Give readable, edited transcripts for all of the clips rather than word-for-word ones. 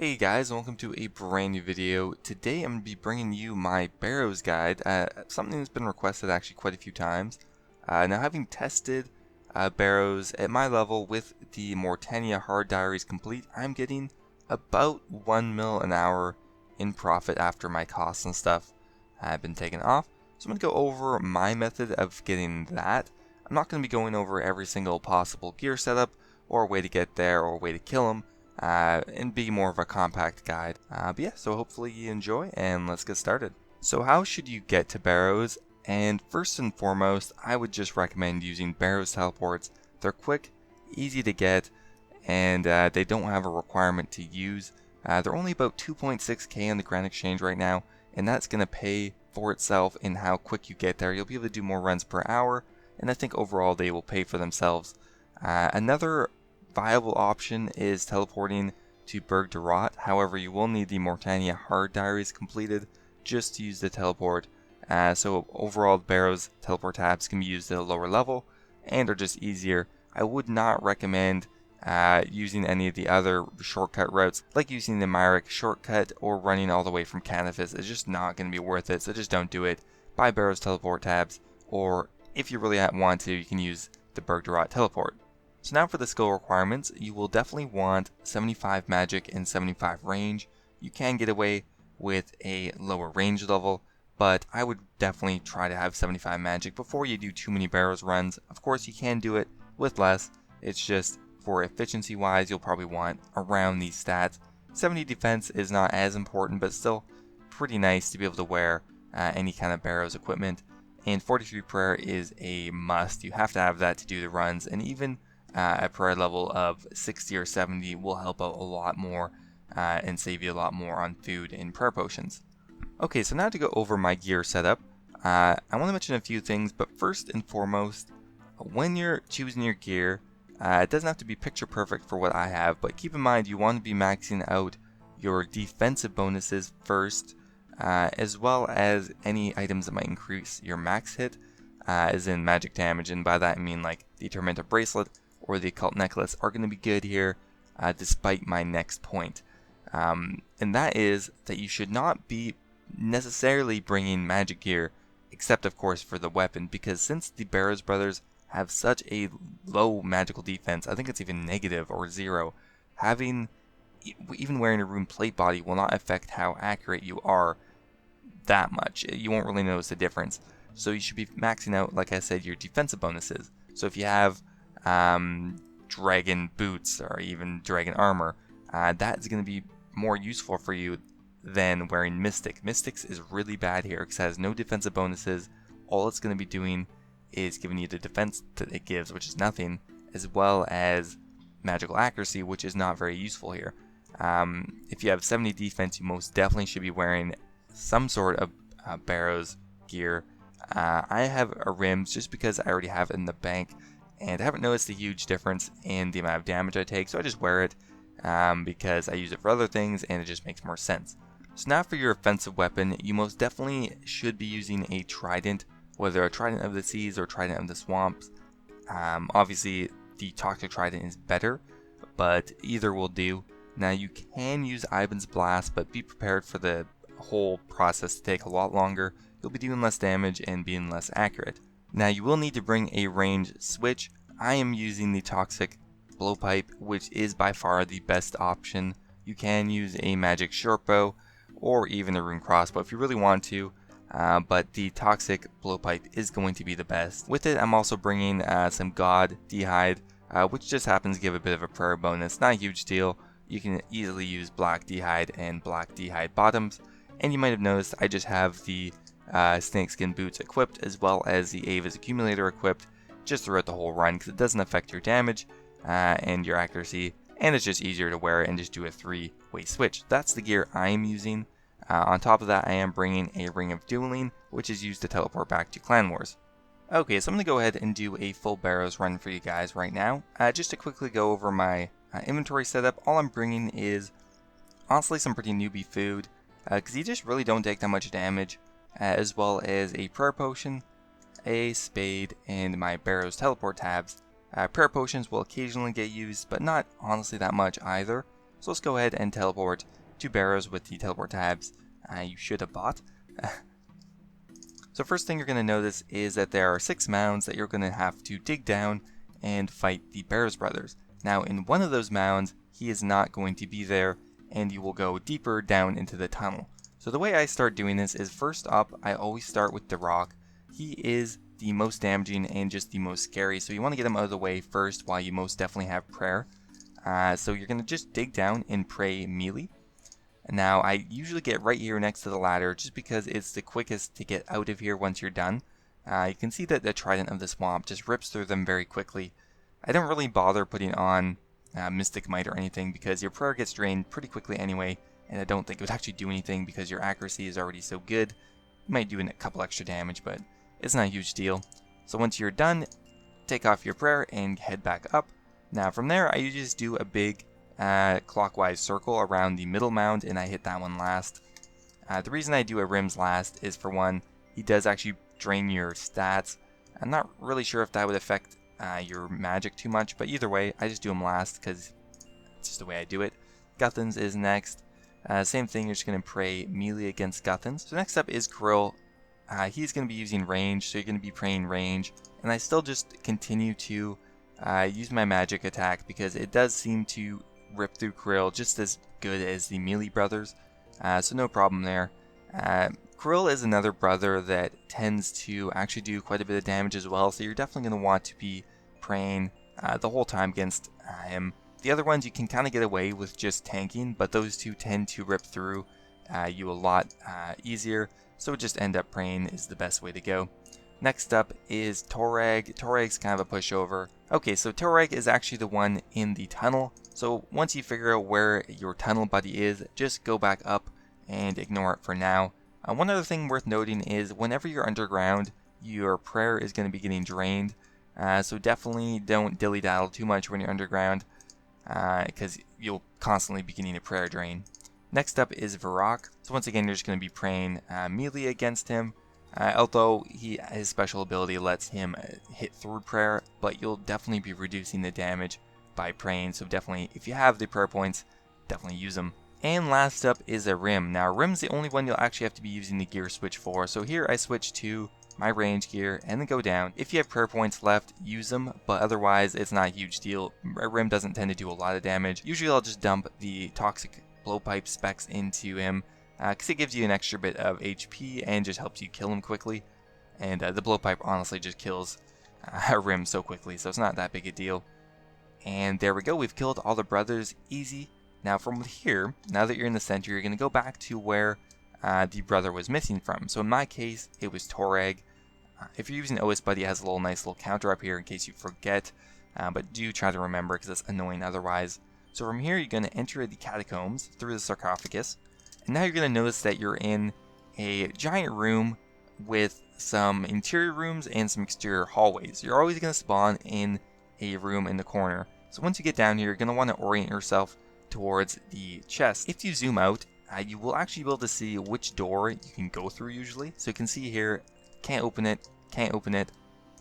Hey guys, welcome to a brand new video. Today I'm going to be bringing you my Barrows guide, something that's been requested actually quite a few times. Now having tested Barrows at my level with the Mortania hard diaries complete, I'm getting about 1 mil an hour in profit after my costs and stuff have been taken off. So I'm going to go over my method of getting that. I'm not going to be going over every single possible gear setup or way to get there or way to kill them. And be more of a compact guide. But yeah, so hopefully you enjoy, and let's get started. So how should you get to Barrows? And first and foremost, I would just recommend using Barrows teleports. They're quick, easy to get, and they don't have a requirement to use. They're only about 2.6k on the Grand Exchange right now, and that's going to pay for itself in how quick you get there. You'll be able to do more runs per hour, and I think overall they will pay for themselves. Another viable option is teleporting to Berg de Rot. However, you will need the Mortania hard diaries completed just to use the teleport. So overall, the Barrows teleport tabs can be used at a lower level and are just easier. I would not recommend using any of the other shortcut routes, like using the Myrick shortcut or running all the way from Canifis. It's just not going to be worth it, so just don't do it. Buy Barrows teleport tabs, or if you really want to, you can use the Berg de Rot teleport. So now for the skill requirements, you will definitely want 75 magic and 75 range. You can get away with a lower range level, but I would definitely try to have 75 magic before you do too many Barrows runs. Of course, you can do it with less. It's just for efficiency wise, you'll probably want around these stats. 70 defense is not as important, but still pretty nice to be able to wear any kind of Barrows equipment. And 43 prayer is a must. You have to have that to do the runs, and even a prayer level of 60 or 70 will help out a lot more and save you a lot more on food and prayer potions. Okay, so now to go over my gear setup, I want to mention a few things, but first and foremost, when you're choosing your gear, it doesn't have to be picture perfect for what I have, but keep in mind you want to be maxing out your defensive bonuses first, as well as any items that might increase your max hit, as in magic damage, and by that I mean like the Tormentor Bracelet or the Occult Necklace are going to be good here, despite my next point. And that is that you should not be necessarily bringing magic gear, except of course for the weapon, because since the Barrows brothers have such a low magical defense, I think it's even negative or zero, even wearing a rune plate body will not affect how accurate you are that much. You won't really notice the difference. So you should be maxing out, like I said, your defensive bonuses. So if you have dragon boots or even dragon armor, that's going to be more useful for you than wearing Mystic. Mystics is really bad here because it has no defensive bonuses. All it's going to be doing is giving you the defense that it gives, which is nothing, as well as magical accuracy, which is not very useful here. If you have 70 defense, you most definitely should be wearing some sort of Barrows gear. I have a rims just because I already have it in the bank, and I haven't noticed a huge difference in the amount of damage I take, so I just wear it because I use it for other things and it just makes more sense. So now for your offensive weapon, you most definitely should be using a trident, whether a trident of the seas or trident of the swamps. Obviously the toxic trident is better, but either will do. Now you can use Ivan's Blast, but be prepared for the whole process to take a lot longer. You'll be doing less damage and being less accurate. Now you will need to bring a range switch. I am using the Toxic Blowpipe, which is by far the best option. You can use a magic shortbow or even a rune crossbow if you really want to, but the Toxic Blowpipe is going to be the best. With it, I'm also bringing some God D'hide, which just happens to give a bit of a prayer bonus. Not a huge deal. You can easily use Black D'hide and Black D'hide bottoms, and you might have noticed I just have the snakeskin boots equipped, as well as the Ava's accumulator equipped, just throughout the whole run, because it doesn't affect your damage and your accuracy, and it's just easier to wear and just do a 3-way switch. That's the gear I am using. On top of that, I am bringing a Ring of Dueling, which is used to teleport back to Clan Wars. Okay, so I'm going to go ahead and do a full Barrows run for you guys right now. Just to quickly go over my inventory setup, all I'm bringing is honestly some pretty newbie food, because you just really don't take that much damage, as well as a prayer potion, a spade, and my Barrows teleport tabs. Prayer potions will occasionally get used, but not honestly that much either. So let's go ahead and teleport to Barrows with the teleport tabs you should have bought. So first thing you're going to notice is that there are 6 mounds that you're going to have to dig down and fight the Barrows brothers. Now in one of those mounds, he is not going to be there, and you will go deeper down into the tunnel. So the way I start doing this is, first up, I always start with the rock. He is the most damaging and just the most scary, so you want to get him out of the way first while you most definitely have prayer. So you're going to just dig down and pray melee. Now I usually get right here next to the ladder just because it's the quickest to get out of here once you're done. You can see that the Trident of the Swamp just rips through them very quickly. I don't really bother putting on Mystic Might or anything because your prayer gets drained pretty quickly anyway, and I don't think it would actually do anything because your accuracy is already so good. You might do a couple extra damage, but it's not a huge deal. So once you're done, take off your prayer and head back up. Now from there, I usually just do a big clockwise circle around the middle mound, and I hit that one last. The reason I do a rims last is, for one, he does actually drain your stats. I'm not really sure if that would affect your magic too much, but either way, I just do him last because it's just the way I do it. Guthans is next. Same thing, you're just going to pray melee against Guthans. So next up is Krill. He's going to be using range, so you're going to be praying range. And I still just continue to use my magic attack because it does seem to rip through Krill just as good as the melee brothers. So no problem there. Krill is another brother that tends to actually do quite a bit of damage as well, so you're definitely going to want to be praying the whole time against him. The other ones you can kind of get away with just tanking, but those two tend to rip through you a lot easier, so just end up praying is the best way to go. Next up is Torag. Torag's kind of a pushover. Okay, so Torag is actually the one in the tunnel, so once you figure out where your tunnel buddy is, just go back up and ignore it for now. One other thing worth noting is whenever you're underground, your prayer is going to be getting drained, so definitely don't dilly-daddle too much when you're underground, because you'll constantly be getting a prayer drain. Next up is Varrock. So once again, you're just going to be praying melee against him, although his special ability lets him hit through prayer, but you'll definitely be reducing the damage by praying, so definitely, if you have the prayer points, definitely use them. And last up is a Rim. Now Rim's the only one you'll actually have to be using the gear switch for, so here I switch to my range gear and then go down. If you have prayer points left, use them, but otherwise it's not a huge deal. A Rim doesn't tend to do a lot of damage. Usually I'll just dump the toxic blowpipe specs into him, because it gives you an extra bit of HP and just helps you kill him quickly. And the blowpipe honestly just kills a Rim so quickly, so it's not that big a deal. And there we go, we've killed all the brothers, easy. Now from here, now that you're in the center, you're going to go back to where the brother was missing from. So in my case, it was Torag. If you're using OS Buddy, it has a nice little counter up here in case you forget, but do try to remember because it's annoying otherwise. So from here, you're going to enter the catacombs through the sarcophagus, and now you're going to notice that you're in a giant room with some interior rooms and some exterior hallways. You're always going to spawn in a room in the corner. So once you get down here, you're going to want to orient yourself towards the chest. If you zoom out, you will actually be able to see which door you can go through usually. So you can see here, can't open it, can't open it,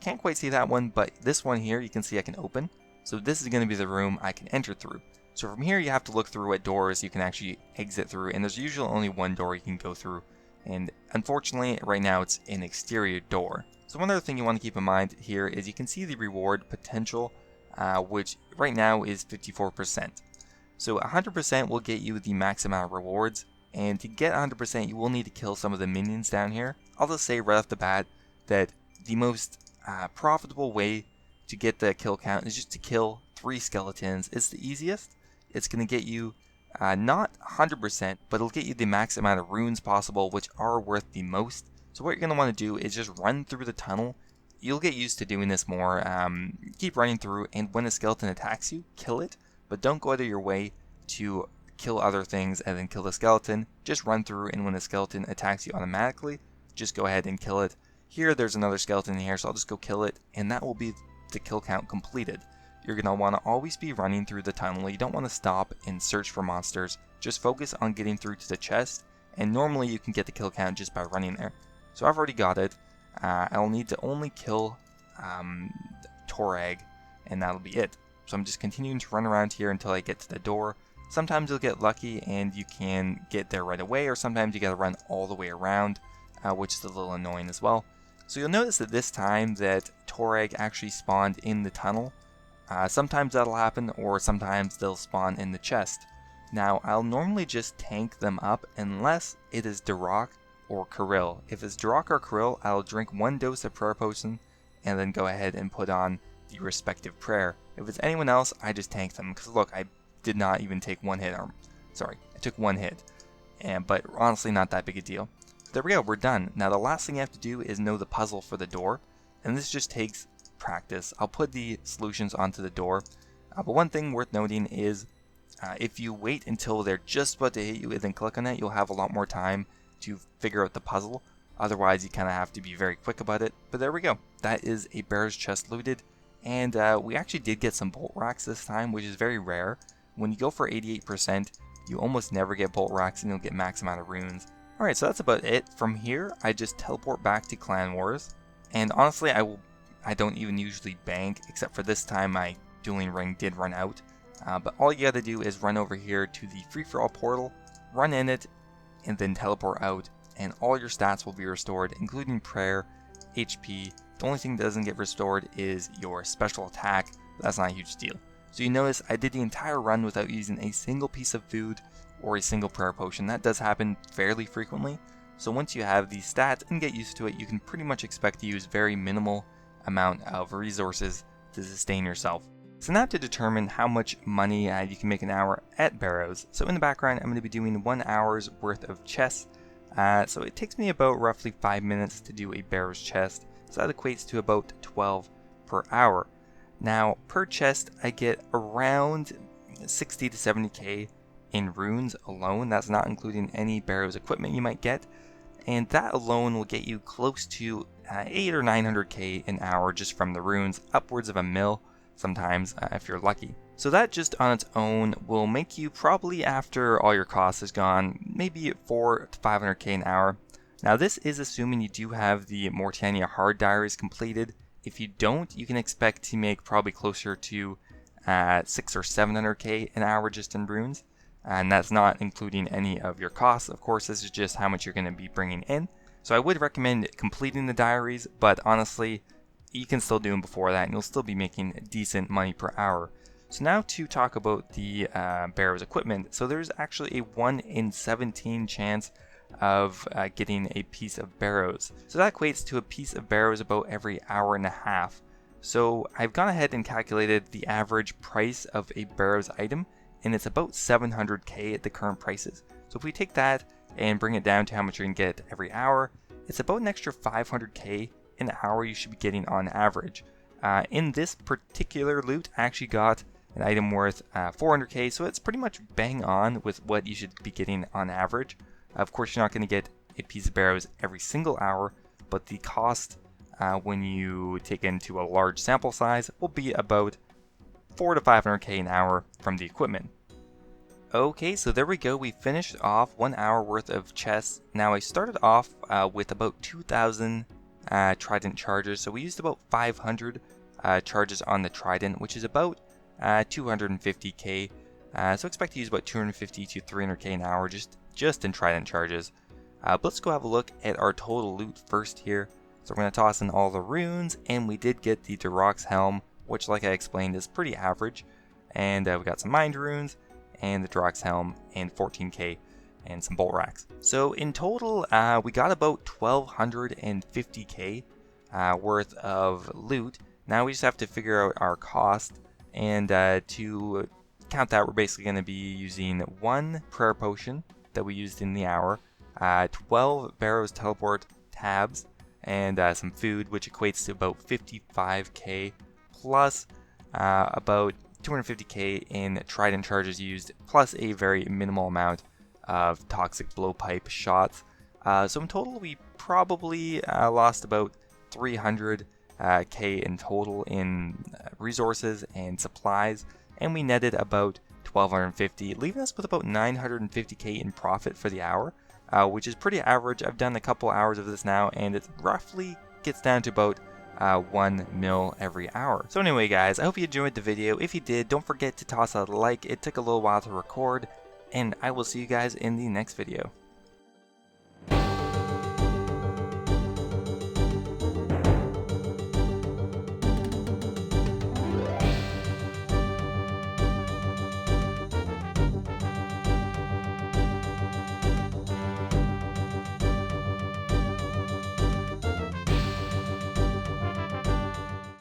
can't quite see that one, but this one here you can see I can open. So this is going to be the room I can enter through. So from here you have to look through what doors you can actually exit through, and there's usually only one door you can go through, and unfortunately right now it's an exterior door. So one other thing you want to keep in mind here is you can see the reward potential, which right now is 54%. So 100% will get you the max amount of rewards, and to get 100% you will need to kill some of the minions down here. I'll just say right off the bat that the most profitable way to get the kill count is just to kill 3 skeletons. It's the easiest. It's going to get you not 100%, but it'll get you the max amount of runes possible, which are worth the most. So what you're going to want to do is just run through the tunnel. You'll get used to doing this more. Keep running through, and when a skeleton attacks you, kill it. But don't go out of your way to kill other things and then kill the skeleton. Just run through, and when the skeleton attacks you automatically, just go ahead and kill it. Here there's another skeleton here, so I'll just go kill it, and that will be the kill count completed. You're going to want to always be running through the tunnel. You don't want to stop and search for monsters. Just focus on getting through to the chest, and normally you can get the kill count just by running there. So I've already got it. I'll need to only kill Torag, and that'll be it. So I'm just continuing to run around here until I get to the door. Sometimes you'll get lucky and you can get there right away, or sometimes you gotta run all the way around, which is a little annoying as well. So you'll notice that this time that Torag actually spawned in the tunnel. Sometimes that'll happen, or sometimes they'll spawn in the chest. Now, I'll normally just tank them up unless it is Duroc or Kirill. If it's Duroc or Kirill, I'll drink 1 dose of prayer potion and then go ahead and put on the respective prayer. If it's anyone else, I just tank them, because look, I did not even take 1 hit. Sorry, I took 1 hit, but honestly not that big a deal. There we go, we're done. Now the last thing you have to do is know the puzzle for the door, and this just takes practice. I'll put the solutions onto the door, but one thing worth noting is if you wait until they're just about to hit you and then click on it, you'll have a lot more time to figure out the puzzle. Otherwise, you kind of have to be very quick about it. But there we go. That is a Barrows chest looted. And we actually did get some bolt racks this time, which is very rare. When you go for 88%, you almost never get bolt racks and you'll get max amount of runes. Alright, so that's about it. From here, I just teleport back to Clan Wars. And honestly, I don't even usually bank, except for this time my dueling ring did run out. But all you gotta do is run over here to the free-for-all portal, run in it, and then teleport out, and all your stats will be restored, including prayer, HP. The only thing that doesn't get restored is your special attack, but that's not a huge deal. So you notice I did the entire run without using a single piece of food or a single prayer potion. That does happen fairly frequently. So once you have these stats and get used to it, you can pretty much expect to use very minimal amount of resources to sustain yourself. So now to determine how much money you can make an hour at Barrows. So in the background, I'm going to be doing 1 hour's worth of chests. So it takes me about roughly 5 minutes to do a Barrows chest. So that equates to about 12 per hour. Now per chest, I get around 60 to 70k in runes alone. That's not including any Barrows equipment you might get. And that alone will get you close to 8 or 900k an hour just from the runes, upwards of a mil sometimes if you're lucky. So that just on its own will make you probably, after all your costs is gone, maybe 4 to 500k an hour. Now this is assuming you do have the Mortania hard diaries completed. If you don't, you can expect to make probably closer to 6 or 700k an hour just in runes. And that's not including any of your costs. Of course, this is just how much you're going to be bringing in. So I would recommend completing the diaries, but honestly, you can still do them before that and you'll still be making decent money per hour. So now to talk about the Barrows equipment. So there's actually a 1 in 17 chance of getting a piece of Barrows. So that equates to a piece of Barrows about every hour and a half. So I've gone ahead and calculated the average price of a Barrows item, and it's about 700k at the current prices. So if we take that and bring it down to how much you're going to get every hour, it's about an extra 500k an hour you should be getting on average. In this particular loot, I actually got an item worth 400k, so it's pretty much bang on with what you should be getting on average. Of course, you're not going to get a piece of Barrows every single hour, but the cost when you take into a large sample size will be about 4 to 500k an hour from the equipment. Okay, so there we go. We finished off 1 hour worth of chests. Now I started off with about 2,000 Trident charges, so we used about 500 charges on the Trident, which is about 250k. So expect to use about 250 to 300k an hour just in Trident charges. But let's go have a look at our total loot first here. So we're going to toss in all the runes, and we did get the Duroc's helm, which, like I explained, is pretty average. And we got some mind runes and the Duroc's helm and 14k and some bolt racks. So in total, we got about 1,250k worth of loot. Now we just have to figure out our cost, and to count that, we're basically going to be using 1 prayer potion that we used in the hour, 12 Barrows teleport tabs, and some food, which equates to about 55k, plus about 250k in Trident charges used, plus a very minimal amount of toxic blowpipe shots. So in total, we probably lost about 300k in total in resources and supplies, and we netted about 1,250, leaving us with about 950k in profit for the hour, which is pretty average. I've done a couple hours of this now, and it roughly gets down to about 1 mil every hour. So anyway guys, I hope you enjoyed the video. If you did, don't forget to toss a like. It took a little while to record, and I will see you guys in the next video.